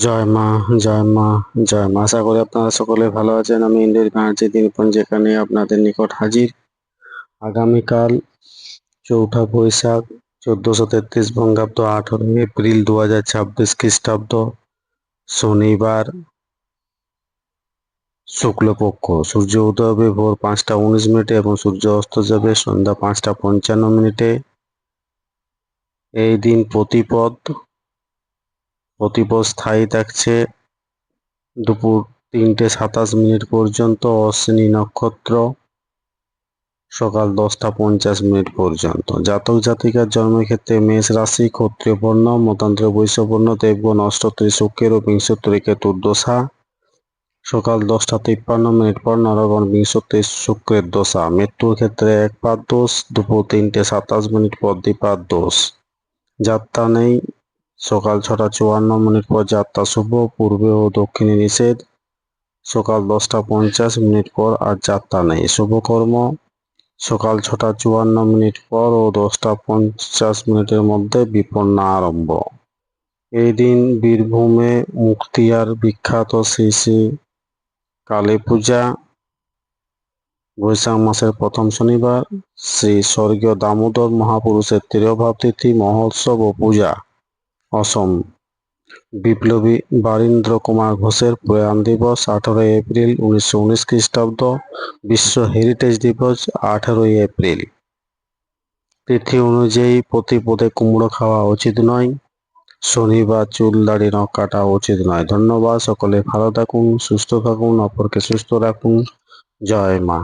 জয় মা, জয় মা, জয় মা। আশা করি আপনারা সকলে ভালো আছেন। আমি ইন্দ্রিয় ব্যানার্জি দিনপঞ্জ যেখানে আপনাদের নিকট হাজির। আগামীকাল ৪ঠা বৈশাখ ১৪৩৩ বঙ্গাব্দ ১৮ এপ্রিল ২০২৬ খ্রিস্টাব্দ শনিবার শুক্লপক্ষ। সূর্য উদয় হবে ভোর ৫টা ১৯ মিনিটে এবং সূর্য অস্ত যাবে সন্ধ্যা ৫টা ৫৫ মিনিটে। এই দিন প্রতিপদ স্থায়ী থাকছে দুপুর ৩টে ২৭ মিনিট পর্যন্ত। অশ্বিনী নক্ষত্র সকাল ১০টা ৫০ মিনিট পর্যন্ত। জাতক জাতিকার জন্মক্ষেত্রে মেষ রাশি, ক্ষত্রিয় বর্ণ, মতান্তরে বৈশ্য বর্ণ, দেবগণ, অষ্টত্রী শুক্রের ও বিংশোত্তরী কেতুর দশা। সকাল ১০টা ৫৩ মিনিট পর নরগণ বিংশোত্তরী শুক্রের দশা। মৃত্যুর ক্ষেত্রে একপাদ দোষ, দুপুর ৩টে ২৭ মিনিট পর দ্বিপাদ দোষ। যাত্রা নেই। সকাল ৬টা ৫৪ মিনিট পর যাত্রা শুভ, পূর্বে ও দক্ষিণে নিষেধ। সকাল ১০টা ৫০ মিনিট পর আর যাত্রা নেই। শুভকর্ম সকাল ৬টা ৫৪ মিনিট পর ও ১০টা ৫০ মিনিটের মধ্যে বিপন্না আরম্ভ। এই দিন বীরভূমে মুক্তিয়ার বিখ্যাত শ্রী শ্রী কালী পূজা। বৈশাখ মাসের প্রথম শনিবার শ্রী স্বর্গীয় দামোদর মহাপুরুষের তিরোভাব তিথি, মহোৎসব ও পূজা। অসম বিপ্লবী বারীন্দ্র কুমার ঘোষের প্রয়াণ দিবস ১৮ এপ্রিল ১৯১৯ খ্রিস্টাব্দ। বিশ্ব হেরিটেজ দিবস ১৮ এপ্রিল। তিথি অনুযায়ী প্রতি পদে কুমড়ো খাওয়া উচিত নয়। শনিবার চুল দাড়ি নখ কাটা উচিত নয়। ধন্যবাদ। সকলে ভালো থাকুন, সুস্থ থাকুন, অপরকে সুস্থ রাখুন। জয় মা।